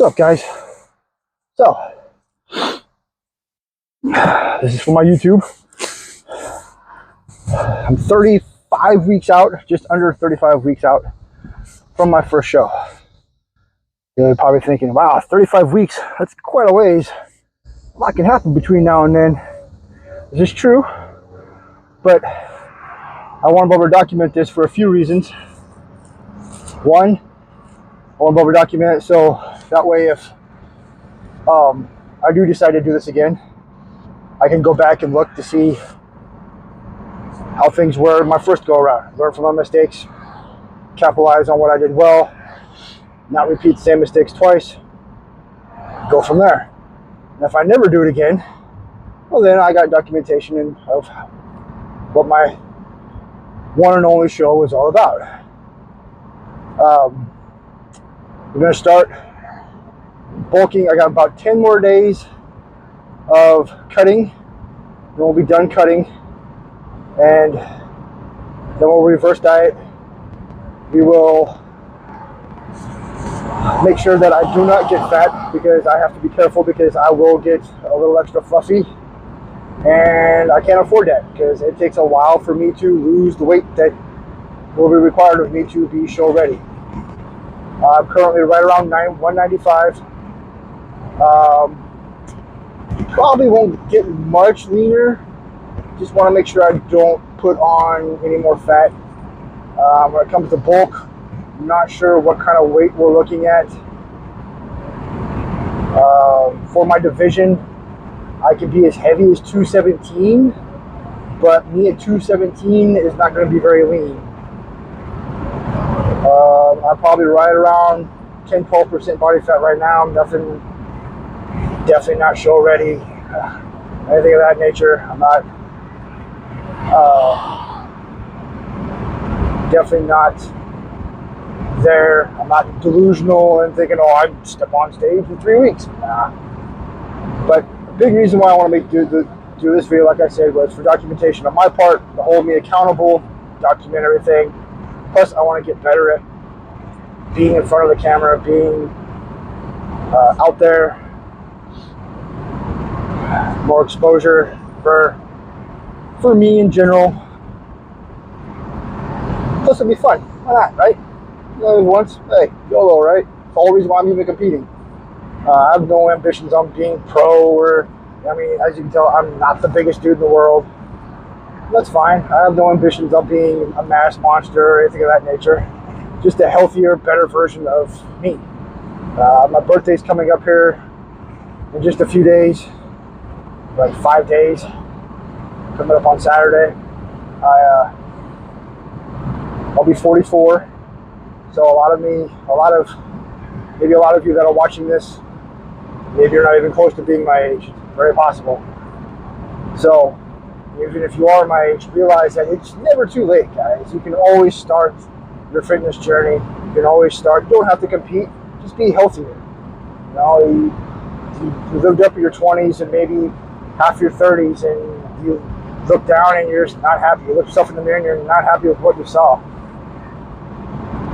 up, guys? So, this is for my YouTube. I'm 35 weeks out, just under 35 weeks out from my first show. You're probably thinking, wow, 35 weeks, that's quite a ways. A lot can happen between now and then. Is this true? But I want to document this for a few reasons. One, I want to document it so that way if I do decide to do this again, I can go back and look to see how things were my first go around. Learn from my mistakes, capitalize on what I did well, not repeat the same mistakes twice, go from there. And if I never do it again, well, then I got documentation of what my one and only show was all about. We're going to start bulking. I got about 10 more days of cutting, then we'll be done cutting, and then we'll reverse diet. We will make sure that I do not get fat, because I have to be careful, because I will get a little extra fluffy, and I can't afford that because it takes a while for me to lose the weight that will be required of me to be show ready. I'm currently right around 195. Probably won't get much leaner. Just want to make sure I don't put on any more fat. When it comes to bulk, I'm not sure what kind of weight we're looking at. For my division, I could be as heavy as 217, but me at 217 is not going to be very lean. I'm probably right around 10-12% body fat right now. Nothing, definitely not show ready, anything of that nature. I'm not, definitely not there. I'm not delusional and thinking, oh, I'd step on stage in 3 weeks. Nah. But the big reason why I want to do this video, like I said, was for documentation on my part, to hold me accountable, document everything. Plus, I want to get better at being in front of the camera, being out there, more exposure for me in general. Plus, it'll be fun. Why not, right? You know, once, hey, YOLO, right? It's the whole reason why I'm even competing. I have no ambitions on being pro, or, I mean, as you can tell, I'm not the biggest dude in the world. That's fine. I have no ambitions on being a mass monster or anything of that nature. Just a healthier, better version of me. My birthday's coming up here in just a few days, like 5 days, coming up on Saturday. I'll be 44. So maybe a lot of you that are watching this, maybe you're not even close to being my age. Very possible. So, even if you are my age, realize that it's never too late, guys. You can always start your fitness journey. You can always start. You don't have to compete. Just be healthier. You know, you lived up in your 20s and maybe half your 30s, and you look down and you're just not happy. You look yourself in the mirror and you're not happy with what you saw.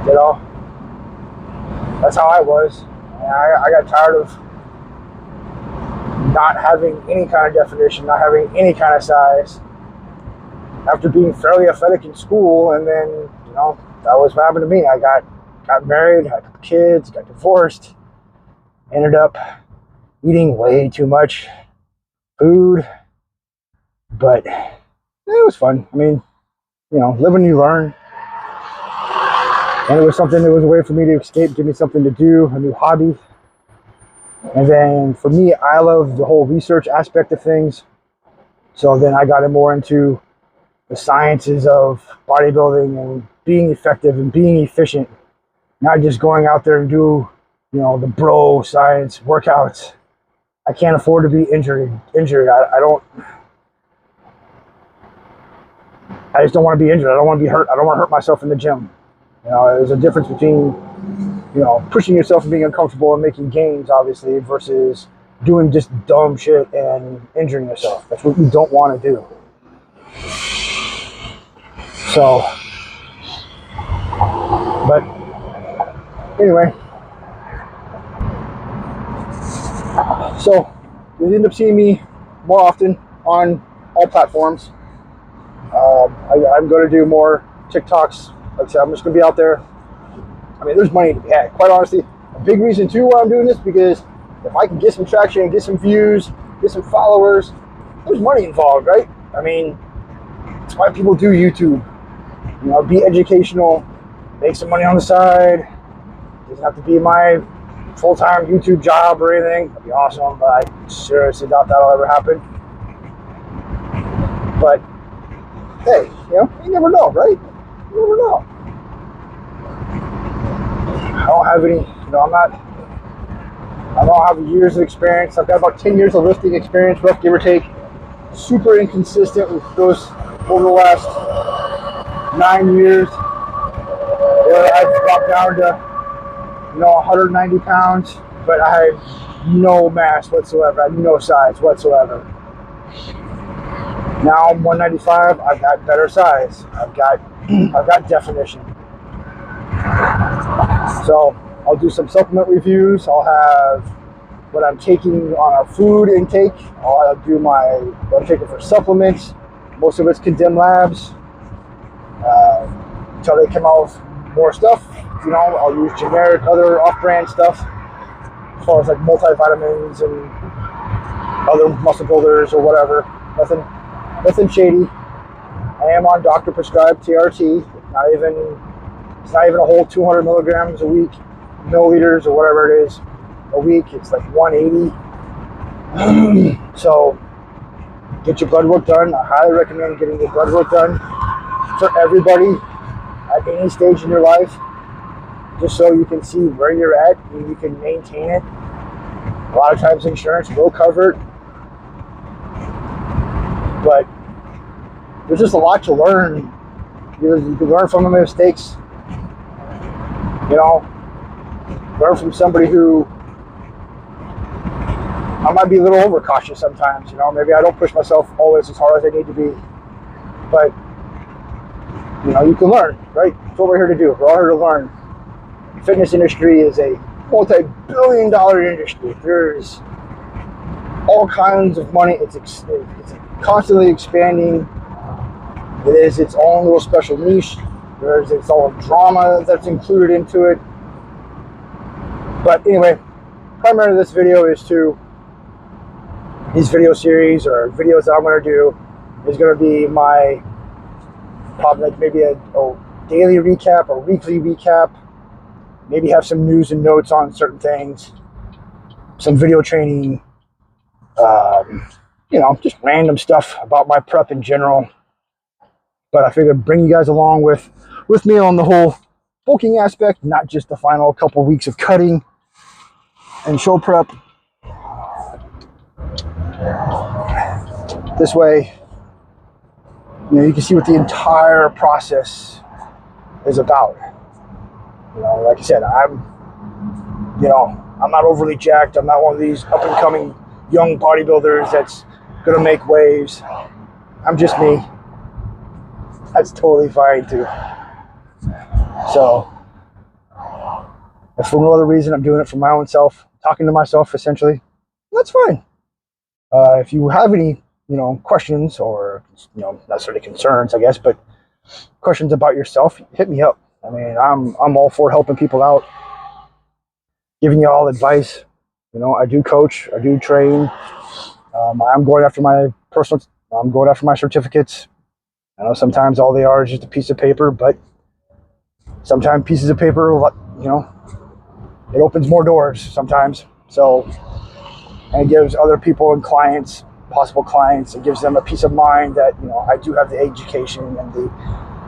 You know, that's how I was. And I got tired of not having any kind of definition, not having any kind of size. After being fairly athletic in school, and then, you know, that was what happened to me. I got married, had kids, got divorced, ended up eating way too much food, but it was fun. I mean, you know, live and you learn. And it was something that was a way for me to escape, give me something to do, a new hobby. And then for me, I love the whole research aspect of things. So then I got more into the sciences of bodybuilding and being effective and being efficient, not just going out there and do, you know, the bro science workouts. I can't afford to be injured. I just don't want to be injured. I don't want to be hurt. I don't want to hurt myself in the gym. You know, there's a difference between, you know, pushing yourself and being uncomfortable and making gains, obviously, versus doing just dumb shit and injuring yourself. That's what you don't want to do. So, but anyway, So you'll end up seeing me more often on all platforms. I'm going to do more TikToks. Like I said, I'm just going to be out there. I mean, there's money to be had. Quite honestly, a big reason too why I'm doing this, because if I can get some traction, get some views, get some followers, there's money involved, right? I mean, that's why people do YouTube. You know, be educational, make some money on the side. It doesn't have to be my full-time YouTube job or anything. That'd be awesome, but I seriously doubt that'll ever happen. But hey, you know, you never know, right? You never know. I don't have any, you know, I don't have years of experience. I've got about 10 years of lifting experience, rough give or take. Super inconsistent with those over the last 9 years, where I've dropped down to, you know, 190 pounds, but I have no mass whatsoever. I have no size whatsoever. Now I'm 195. I've got better size. I've got definition. So I'll do some supplement reviews. I'll have what I'm taking on our food intake. I'll do what I'm taking for supplements. Most of it's Condemn Labs. Until they come out with more stuff, you know, I'll use generic other off-brand stuff, as far as like multivitamins and other muscle builders or whatever. Nothing shady. I am on doctor prescribed TRT. It's not even a whole 200 milligrams a week, milliliters or whatever it is a week. It's like 180. So get your blood work done. I highly recommend getting your blood work done for everybody at any stage in your life, just so you can see where you're at and you can maintain it. A lot of times insurance will cover it, but there's just a lot to learn. You can learn from the mistakes, you know, learn from somebody who, I might be a little overcautious sometimes, you know, maybe I don't push myself always as hard as I need to be, but you know, you can learn, right? That's what we're here to do. We're all here to learn. The fitness industry is a multi-billion-dollar industry. There's all kinds of money. It's constantly expanding. It is its own little special niche. There's its own drama that's included into it. But anyway, primarily this video is these video series or videos that I'm going to do is going to be my probably like maybe a daily recap or weekly recap, maybe have some news and notes on certain things, some video training, you know, just random stuff about my prep in general. But I figured bring you guys along with me on the whole bulking aspect, not just the final couple weeks of cutting and show prep. This way, you know, you can see what the entire process is about. You know, like I said, I'm not overly jacked. I'm not one of these up and coming young bodybuilders that's gonna make waves. I'm just me. That's totally fine too. So, if for no other reason, I'm doing it for my own self, talking to myself essentially, that's fine. If you have any, you know, questions or, you know, not necessarily concerns, I guess, but questions about yourself, hit me up. I mean, I'm all for helping people out, giving you all advice. You know, I do coach, I do train. I'm going after my certificates. I know sometimes all they are is just a piece of paper, but sometimes pieces of paper, you know, it opens more doors sometimes. So, and it gives other people and clients, possible clients, it gives them a peace of mind that, you know, I do have the education and the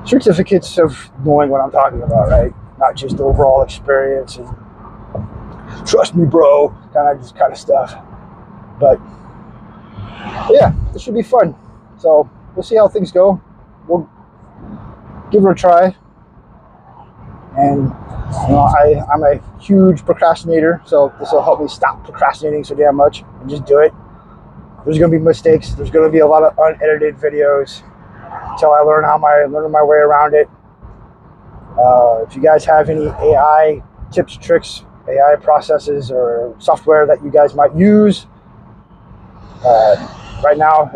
certificates of knowing what I'm talking about, right? Not just the overall experience and trust me, bro, kind of stuff. But yeah, this should be fun. So we'll see how things go. We'll give it a try. And you know, I'm a huge procrastinator, so this will help me stop procrastinating so damn much and just do it. There's going to be mistakes. There's going to be a lot of unedited videos until I learn my way around it. If you guys have any AI tips, tricks, AI processes, or software that you guys might use Right now,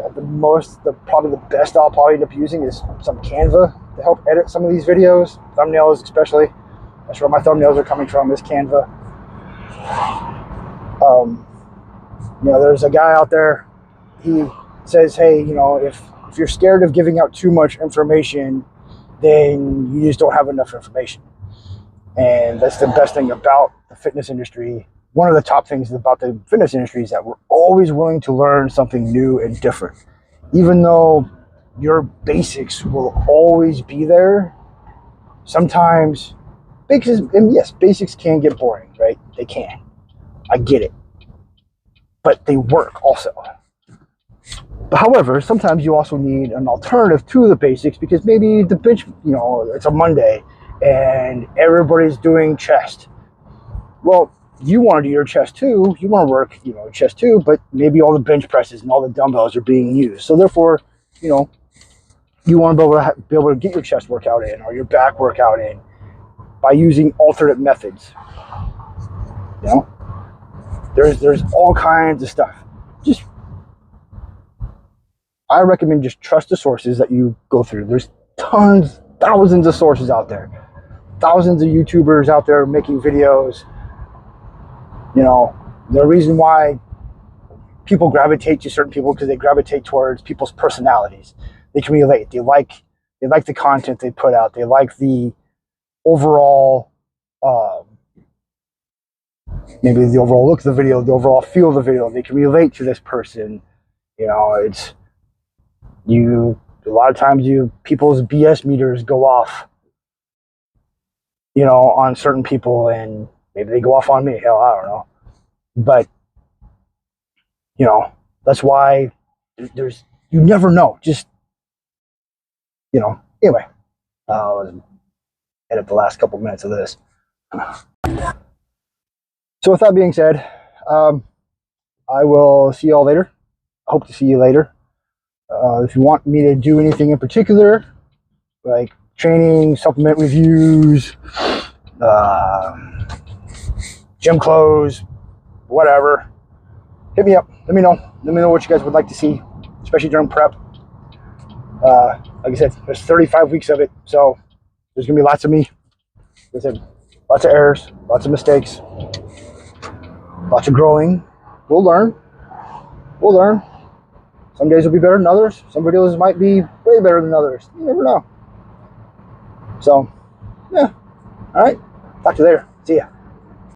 probably the best I'll probably end up using is some Canva to help edit some of these videos, thumbnails especially. That's where my thumbnails are coming from, is Canva. There's a guy out there, he says, hey, if you're scared of giving out too much information, then you just don't have enough information. And that's the best thing about the fitness industry. One of the top things about the fitness industry is that we're always willing to learn something new and different. Even though your basics will always be there, sometimes basics can get boring, right? They can. I get it. But they work also. But however, sometimes you also need an alternative to the basics, because maybe the bench, it's a Monday and everybody's doing chest. Well, you want to do your chest too. You want to work, chest too, but maybe all the bench presses and all the dumbbells are being used. So therefore, you want to be able to get your chest workout in or your back workout in by using alternate methods. There's all kinds of stuff. I recommend just trust the sources that you go through. There's thousands of sources out there. Thousands of YouTubers out there making videos. The reason why people gravitate to certain people, because they gravitate towards people's personalities. They can relate. They like the content they put out. They like the overall, maybe the overall look of the video, the overall feel of the video. They can relate to this person. A lot of times people's BS meters go off, on certain people, and maybe they go off on me. Hell, I don't know. But, that's why you never know. Just, anyway, I'll edit the last couple minutes of this. So with that being said, I will see you all later. I hope to see you later. If you want me to do anything in particular, like training, supplement reviews, gym clothes, whatever, hit me up. Let me know. Let me know what you guys would like to see, especially during prep. Like I said, there's 35 weeks of it, so there's going to be lots of me. Like I said, lots of errors, lots of mistakes, lots of growing. We'll learn. Some days will be better than others. Some videos might be way better than others. You never know. So, yeah. All right. Talk to you later. See ya.